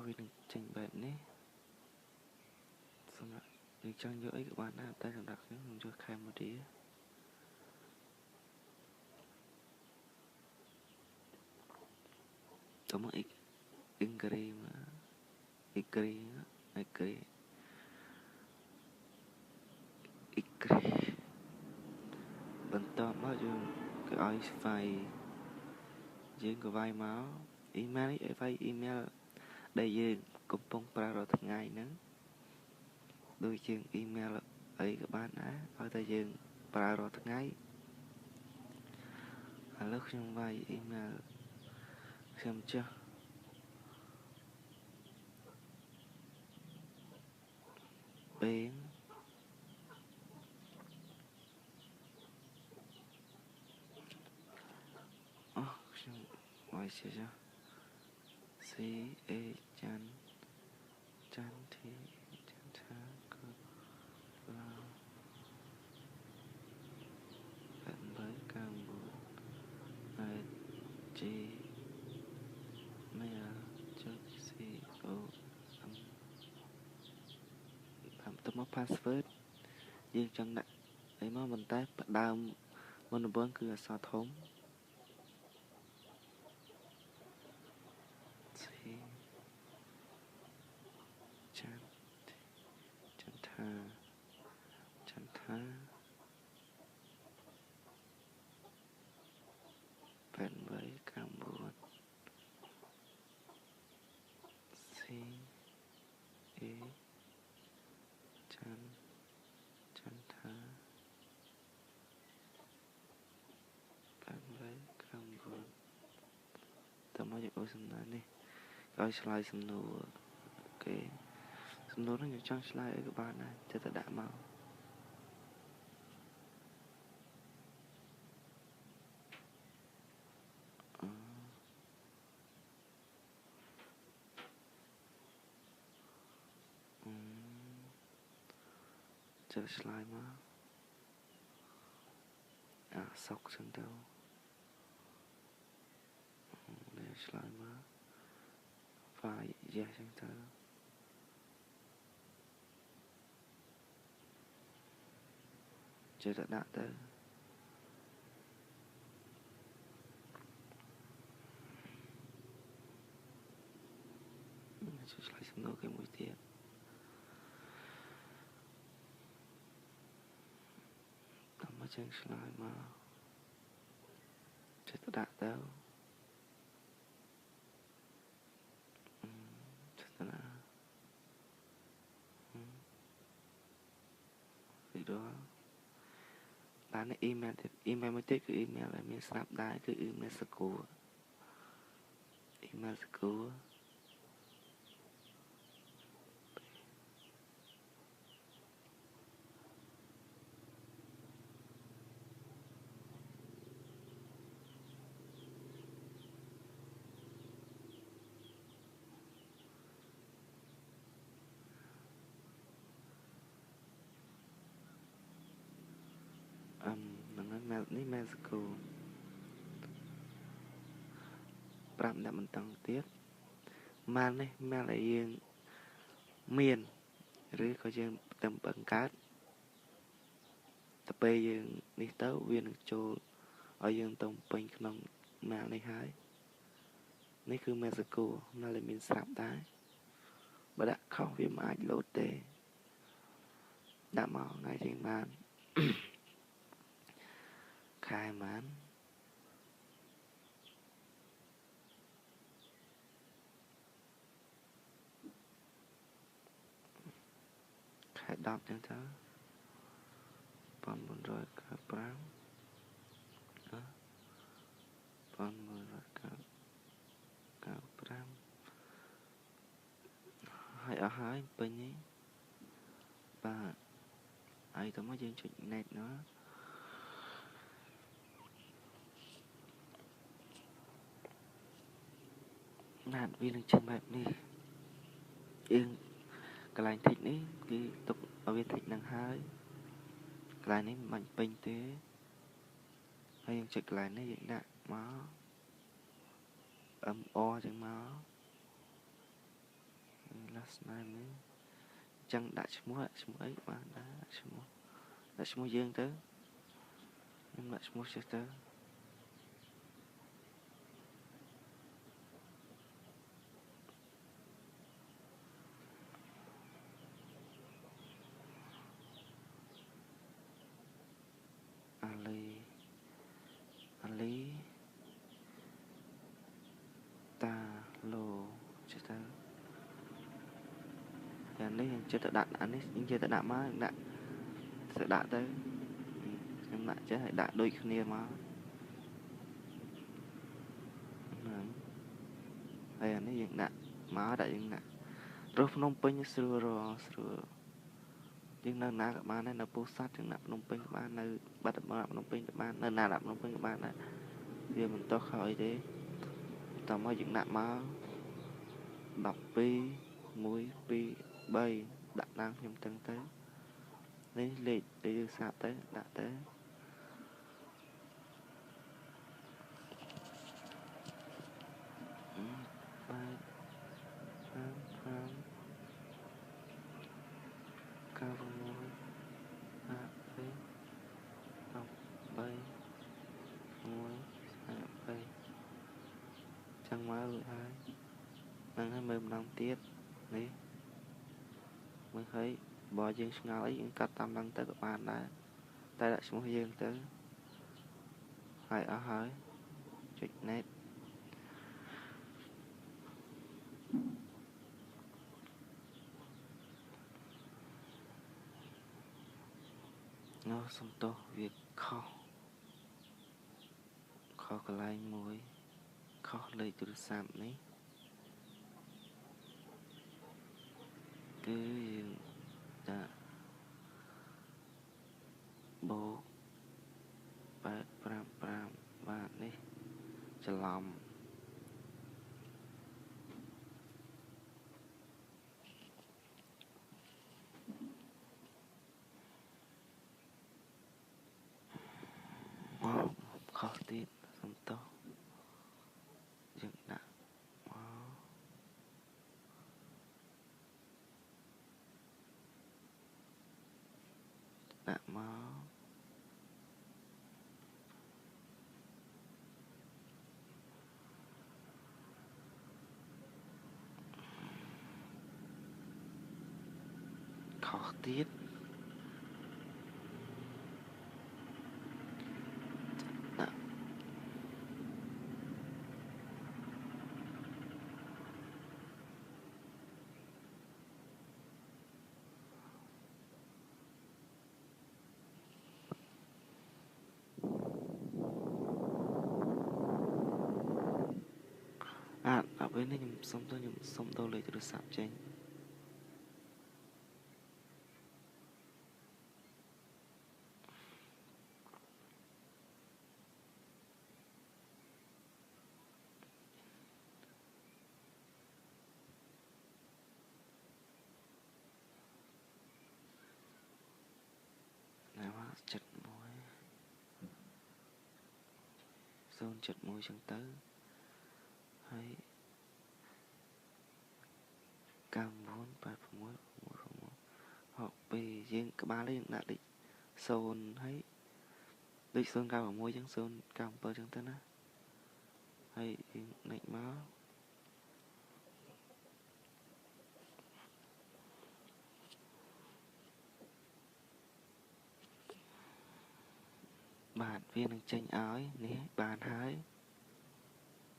vì đừng trình bày nhé. Xong rồi đừng chẳng nhớ ấy các bạn đã tay thằng đặc nhé, mình cho khai một tí. Tóm một ít Ingrid mà Ingrid Bần tóm đó chứ cái oi phai dương có vai máu email ấy phai email đây dương cũng bông pra rồi thật ngày nữa đôi chương email ấy các bạn á ở đây dương pra rồi thật ngày lúc trong vai email xem chưa bên ngoài chưa chưa C A chan chan thì chan tha cơ là bạn với càng buồn ai chi mày là chốt C O âm làm tấm password dương chân nặng ấy mà mình tái đau mình vẫn cứ sao thống C chan chan tha bạn với càng buồn C A chan tha bạn với càng buồn tao mới ôi xin nói đi coi slide xin đồ ok xin đồ nó nhiều trang slide ở các bạn này cho ta đã mau cho slide mà sọc sang đâu để slide mà phải ra sang đâu cho ta đã tới cho slide xin đồ cái mũi tiết tao mới trên slide mà cho ta đã tới cho ta đã vì đó bạn này email mới tích cái email là mình snap đái cái email school đừng nói mail school 5 ដាក់មិនតង់ទៀតម៉ាននេះម៉ានឲ្យយើងមានឬក៏យើងទៅបង្កើតទៅពេលយើងនេះទៅវានឹងចូលឲ្យយើងទៅពេញក្នុងម៉ាននេះហើយនេះគឺ Mexico នៅតែមានស្រាប់ដែរបើដាក់ខុសវាមិនអាចលោតទេដាក់មកថ្ងៃជាងបានខែបានខែ10ចឹងទៅ1995ហើយអស់ហើយពេញនេះបាទហើយតោះមកយើងចុច net ណាណាត់វានឹងចេញបែបនេះយើងកន្លែង tick នេះគឺទុកឲ្យវា tick នឹងហើយកន្លែងនេះមិនបាញ់ពេញទេហើយយើងចុចកន្លែងនេះយើងដាក់មកMO ចឹងមក last nameនេះចឹងដាក់ឈ្មោះអីបានដាក់ឈ្មោះយើងទៅខ្ញុំដាក់ឈ្មោះចេះទៅអាលីតាឡូចេះទៅយ៉ាងនេះយើងចេះទៅដាក់អានេះយើងចេះទៅដាក់មកដាក់ទៅដាក់ទៅខ្ញុំដាក់ចេះឲ្យដាក់ដូចគ្នាមកហ្នឹងហើយអានេះយើងដាក់មកដាក់យើងដាក់រស់ភ្នំពេញស្រួលយើងនៅណាក៏បានដែរនៅពោធិ៍សាត់យើងដាក់ភ្នំពេញក៏បាននៅបាត់ដំបងភ្នំពេញក៏បាននៅណាដាក់ភ្នំពេញក៏បានដែរវាមិនតោះខោអីទេតោះមកយើងដាក់មក12 1 2 3ដាក់តាមខ្ញុំទាំងទៅនេះលេខដែលយើងសាប់ទៅដាក់ទៅចឹងមករួចហើយនឹងឲ្យមើលម្ដងទៀតនេះមើលហើយបើយើងឆ្ងល់អីយើងកាត់តាមឡើងទៅក៏បានដែរតែដាក់ឈ្មោះយើងទៅហើយអស់ហើយចុច net សំទោសវាខុសកន្លែងមួយខុសលេខទូរស័ព្ទនេះគឺយើងដាក់បូក855បាទនេះច្រឡំខុសទៀតសំទោសយើងដាក់មកខុសទៀតដល់ពេលនេះខ្ញុំសុំដូរលេខទូរស័ព្ទចេញណាមក71 071ចឹងទៅហើយ998662យើងក្បាលយើងដាក់លេខ0ហើយដូច096ចឹង097ចឹងទៅណាហើយយើងនិចមកបាទវានឹងចេញឲ្យនេះបានហើយ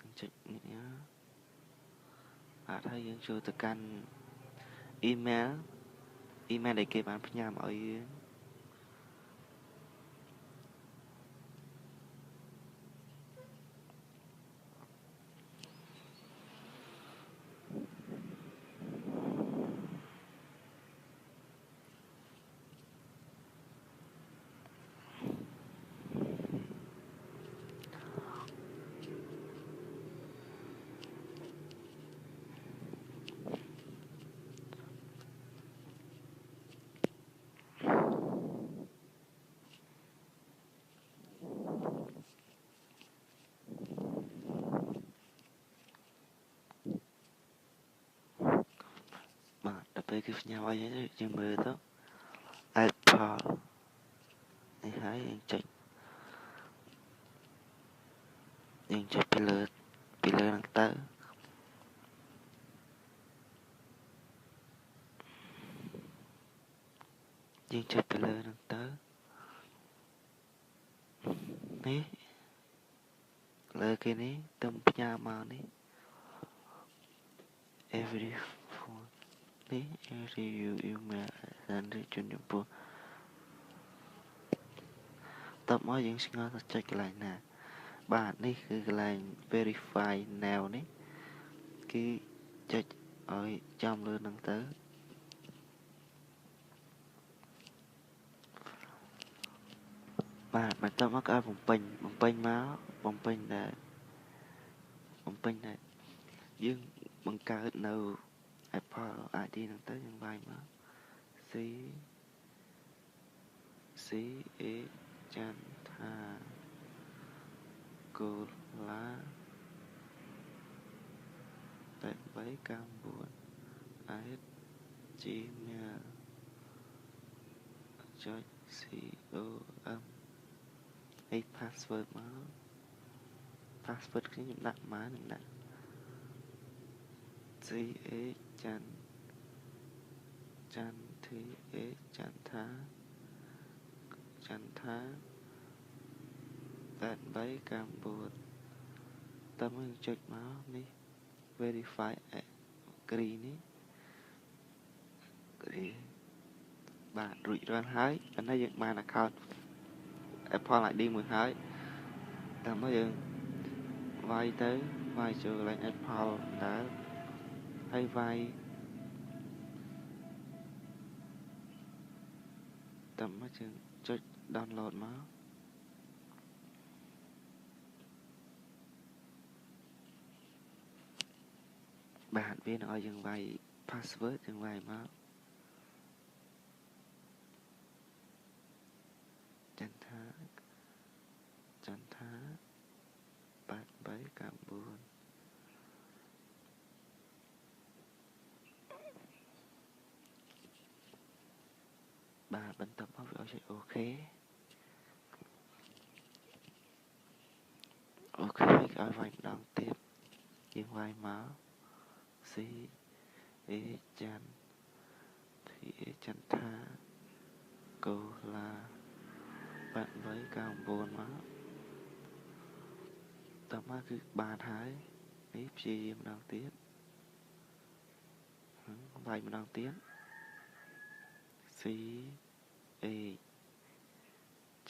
នឹងចុចនេះបាទហើយយើងចូលទៅកាន់ email ដែលគេបានផ្ញើមកឲ្យយើង គឺផ្ញើឲ្យយើងមើលទៅ Apple នេះហើយយើងចុចពីលើហ្នឹងទៅយើងចុចពីលើហ្នឹងទៅនេះលើគេនេះទៅផ្ញើមកនេះ every phone នេះ every email and ជំនួសពោះតបមកយើងឆ្ងល់ទៅចុចកន្លែងណាបាទនេះគឺកន្លែង verify now នេះគឺចុចឲ្យចំលើហ្នឹងទៅបាទបន្ទាប់មកក៏ឲ្យបំពេញដែរយើងបង្កើតនៅ Apple ID ហ្នឹងទៅយើងវាយមក C A ចន្ទថាកូឡា8399 @gmail.com ឲ្យ password មក password ខ្ញុំដាក់មកខ្ញុំដាក់ C A ចន្ទ T A ចន្ទថា8399តើមកចុចមកនេះ verify agree នេះបាទរួចរាល់ហើយប៉ុន្តែយើងបាន account Apple ID មួយហើយតើមកយើងវាយចូលកន្លែង Apple ដែរហើយវាយតើមកយើងចុច download មកបាទវានឹងឲ្យយើងវាយ password យើងវាយមកចន្ទថា8399បាទបន្ទាប់មកវាឲ្យចុចអូខេគេឲ្យវាយម្ដងទៀតយើងវាយមក C A ចន្ទ T A ចន្ទថាកូឡា8399មកតើមកគឺបានហើយនេះព្យាយាមម្ដងទៀតវាយម្ដងទៀត C A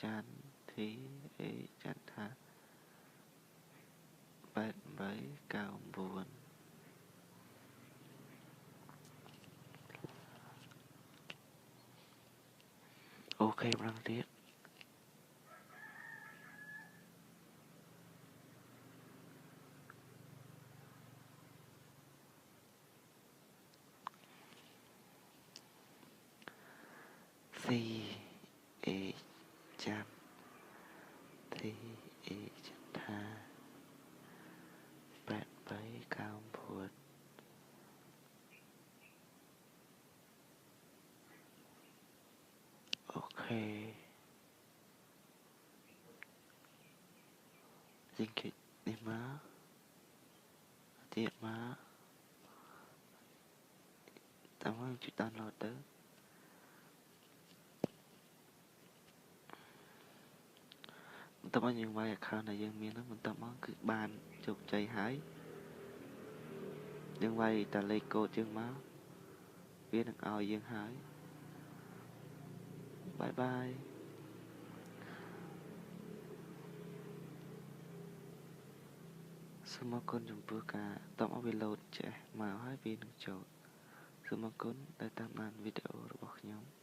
ចន្ទ T A ចន្ទថា8399អូខេម្ដងទៀតC A ចន្ទ T A ចន្ទថា8399អូខេយើងគិតនេះមកទៀតមកតើមកជួយ download ទៅបន្ទាប់មកយើងវាយ account ដែលយើងមានហ្នឹងបន្ទាប់មកគឺបានជោគជ័យហើយយើងវាយតែលេខកូដយើងមកវានឹងឲ្យយើងហើយបាយបាយសូមអរគុណចំពោះការតបមកវា load ចេះមកហើយវានឹងចូលសូមអរគុណដែលតាមដានវីដេអូរបស់ខ្ញុំ